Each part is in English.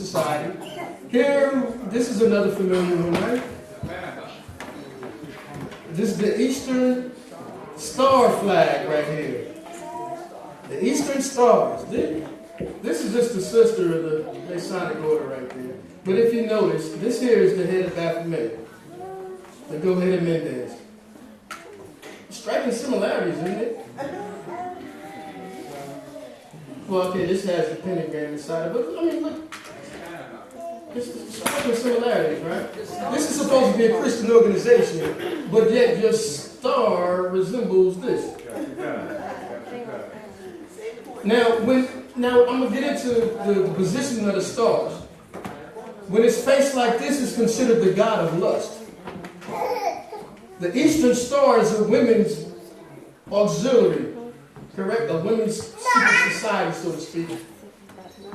society. Here, this is another familiar one, right? This is the Eastern Star flag right here. The Eastern Stars. This is just the sister of the Masonic order right there. But if you notice, this here is the head of Baphomet. The go-ahead of Mendez. Striking similarities, isn't it? Well, okay, this has the pentagram inside of it. But I mean, look. It's striking similarities, right? This is supposed to be a Christian organization, but yet your star resembles this. Now, I'm going to get into the position of the stars. When it's faced like this, it's considered the god of lust. The Eastern Star is a women's auxiliary, correct? A women's secret society, so to speak.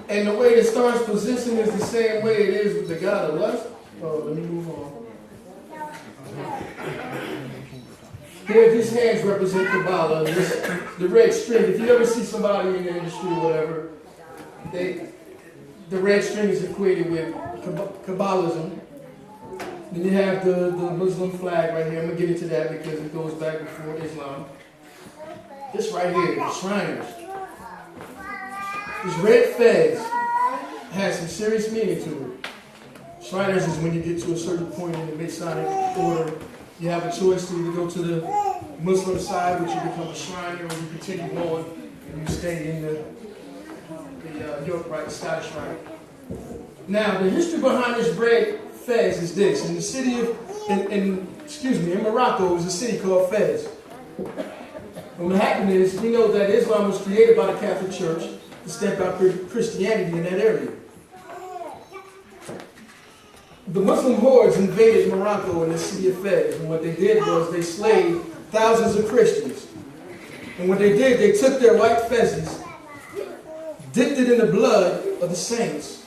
And the way the star's position is the same way it is with the god of lust. Oh, let me move on. Here, these hands represent Kabbalah. The red string. If you ever see somebody in the industry or whatever, the red string is equated with Kabbalism. Then you have the Muslim flag right here. I'm going to get into that because it goes back before Islam. This right here, the Shriners. This red fez has some serious meaning to it. Shriners is when you get to a certain point in the Masonic order, you have a choice to either go to the Muslim side, which you become a Shriner, or you continue on and you stay in the York Rite, Scottish Rite. Now, the history behind this red fez is this. In the city of, in Morocco, is a city called Fez. And what happened is, we know that Islam was created by the Catholic Church to stamp out Christianity in that area. The Muslim hordes invaded Morocco in the city of Fez, and what they did was they slayed thousands of Christians. And what they did, they took their white fezes, dipped it in the blood of the saints,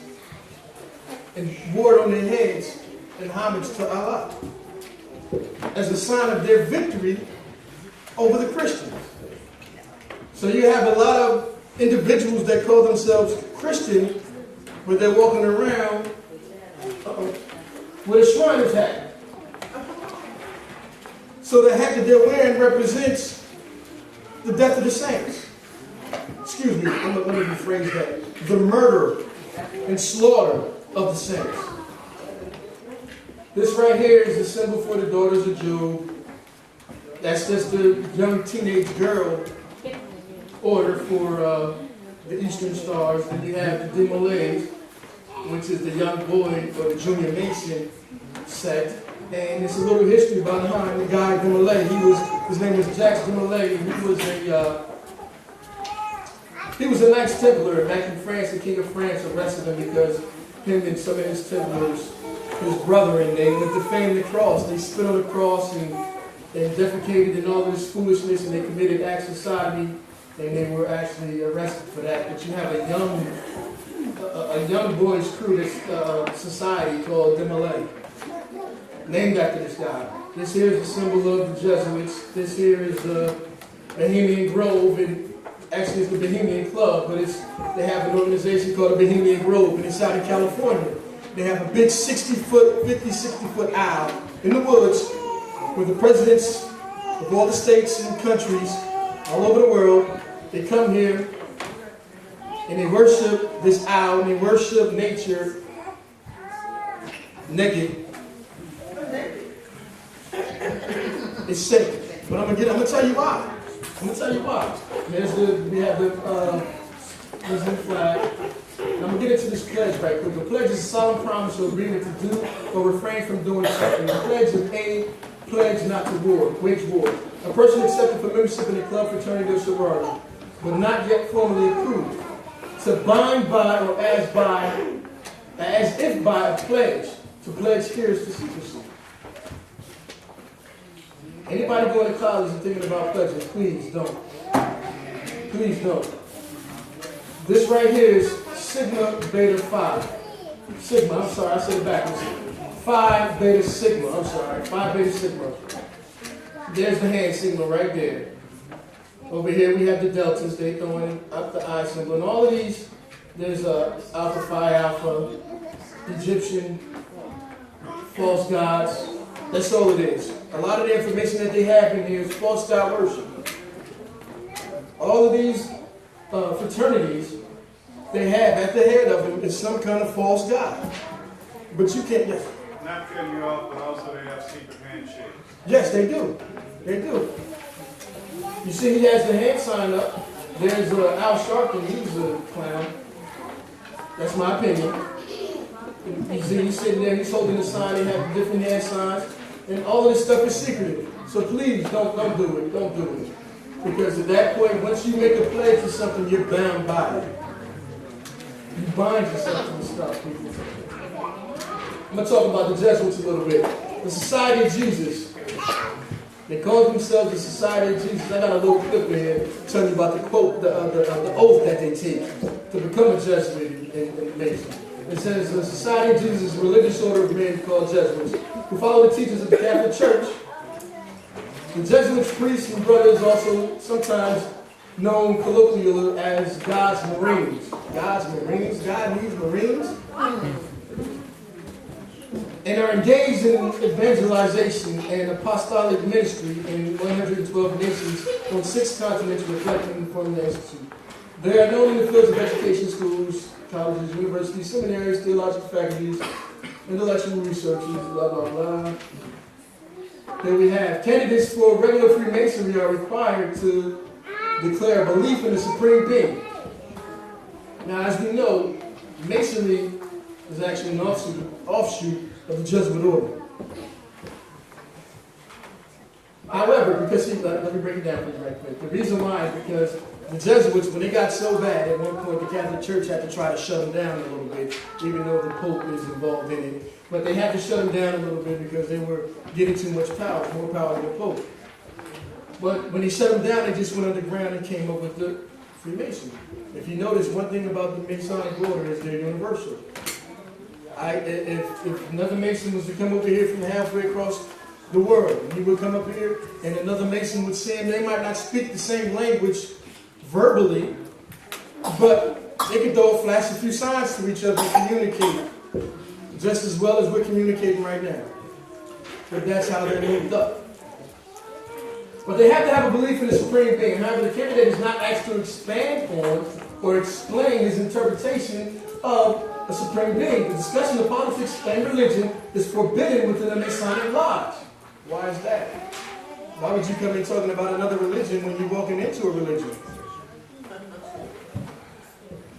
and wore it on their heads in homage to Allah, as a sign of their victory over the Christians. So you have a lot of individuals that call themselves Christian, but they're walking around with a Shriner's hat. So the hat that they're wearing represents the death of the saints. Excuse me, let me rephrase that. The murder and slaughter of the saints. This right here is the symbol for the daughters of Job. That's just the young teenage girl order for the Eastern Stars. Then you have the Demolays, which is the young boy or the junior Mason sect. And it's a little history behind the guy Demolay. His name was Jacques Demolay. He was a Knights Templar back in France. The King of France arrested him because him and some of his Templars, his brethren, they went to fan the cross. They spit on the cross and defecated and all this foolishness, and they committed acts of sodomy, and they were actually arrested for that. But you have a young boys' crew, this society called Demolay, named after this guy. This here is the symbol of the Jesuits. This here is the Bohemian Grove, and actually it's the Bohemian Club, but they have an organization called the Bohemian Grove, and it's out in California. They have a big 60-foot owl in the woods where the presidents of all the states and countries all over the world, they come here and they worship this owl, and they worship nature naked. It's sacred. But I'm gonna tell you why. We have the Muslim flag. And I'm gonna get into this pledge right quick. The pledge is a solemn promise or agreement to do or refrain from doing something. The pledge is a pledge not to wage war. A person accepted for membership in a club, fraternity, or sorority, but not yet formally approved, to bind by or as if by a pledge. To pledge here is to secrecy. Anybody going to college and thinking about pledges, please don't. Please don't. This right here is Sigma Beta Phi. Sigma, I'm sorry, I said it backwards. Phi Beta Sigma, I'm sorry, Phi Beta Sigma. There's the hand signal right there. Over here we have the deltas, they throwing up the I symbol. And all of these, there's Alpha Phi Alpha, Egyptian, false gods. That's all it is. A lot of the information that they have in here is false god worship. All of these fraternities, they have at the head of them is some kind of false god. But you can't. Not cutting you off, but also they have secret handshakes. Yes, they do. They do. You see, he has the hand sign up. There's Al Sharpton. He's a clown. That's my opinion. You see, he's sitting there. He's holding the sign. They have different hand signs, and all of this stuff is secretive. So please, don't do it. Don't do it. Because at that point, once you make a pledge to something, you're bound by it. You bind yourself to the stuff, people. I'm going to talk about the Jesuits a little bit. The Society of Jesus. They call themselves the Society of Jesus. I got a little clip in here telling you about the quote, the oath that they take to become a Jesuit in Mason. It says, the Society of Jesus is a religious order of men called Jesuits who follow the teachings of the Catholic Church. The Jesuits, priests, and brothers, also sometimes known colloquially as God's Marines. God's Marines? God needs Marines? And are engaged in evangelization and apostolic ministry in 112 nations on 6 continents, reflecting from the Institute. They are known in the fields of education, schools, colleges, universities, seminaries, theological faculties, intellectual researches, blah, blah, blah. Here we have candidates for regular Freemasonry are required to declare belief in the supreme being. Now, as we know, Masonry is actually an offshoot of the Jesuit order. However, because let me break it down for you right quick. The reason why is because the Jesuits, when they got so bad, at one point the Catholic Church had to try to shut them down a little bit, even though the Pope is involved in it. But they had to shut them down a little bit because they were getting too much power, more power than the Pope. But when they shut them down, they just went underground and came up with the Freemasonry. If you notice, one thing about the Masonic order is they're universal. If another Mason was to come over here from halfway across the world, and he would come up here, and another Mason would see him, they might not speak the same language verbally, but they could flash a few signs to each other and communicate just as well as we're communicating right now. But that's how they're linked up. But they have to have a belief in the supreme being. However, the candidate is not asked to expand on or explain his interpretation of a supreme being. The discussion of politics and religion is forbidden within a Masonic lodge. Why is that? Why would you come in talking about another religion when you're walking into a religion?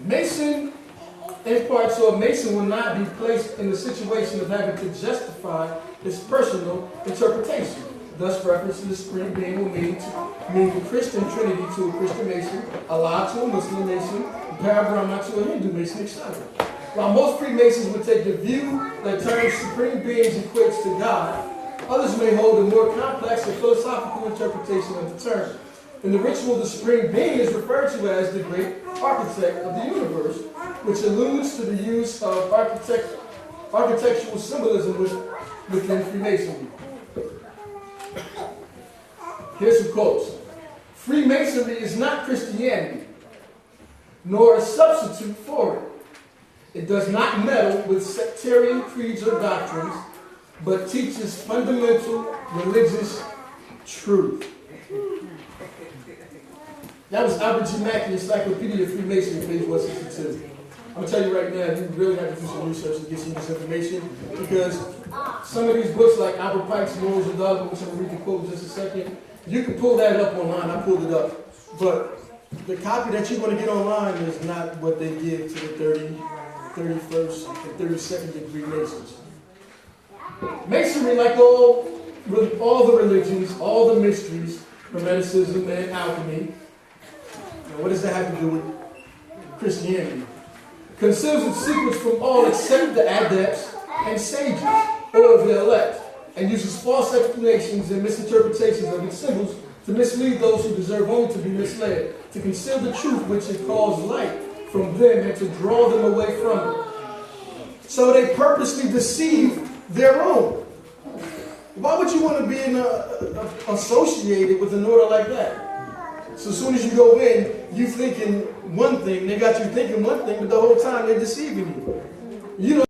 Mason, in part, so a Mason will not be placed in the situation of having to justify his personal interpretation. Thus, reference to the supreme being will mean the Christian Trinity to a Christian Mason, Allah to a Muslim Mason, Parabrahma to a Hindu Mason, etc. While most Freemasons would take the view that term supreme beings equates to God, others may hold a more complex and philosophical interpretation of the term. In the ritual, the supreme being is referred to as the great architect of the universe, which alludes to the use of architectural symbolism within Freemasonry. Here's some quotes. Freemasonry is not Christianity, nor a substitute for it. It does not meddle with sectarian creeds or doctrines, but teaches fundamental religious truth. That was Albert G. Mackey, Encyclopedia of Freemasonry, page 162. I'm going to tell you right now, you really have to do some research to get some of this information, because some of these books, like Albert Pike's Morals and Dogma, which I'm going to read the quote in just a second, you can pull that up online. I pulled it up. But the copy that you're going to get online is not what they give to the 31st and 32nd degree Masons. Masonry, like all the religions, all the mysteries, Hermeticism and alchemy, now what does that have to do with Christianity? Conceals its secrets from all except the adepts and sages, or the elect, and uses false explanations and misinterpretations of its symbols to mislead those who deserve only to be misled, to conceal the truth which it calls light from them and to draw them away from it. So they purposely deceive their own. Why would you want to be associated with an order like that? So as soon as you go in, you thinking one thing, they got you thinking one thing, but the whole time they're deceiving you. You know.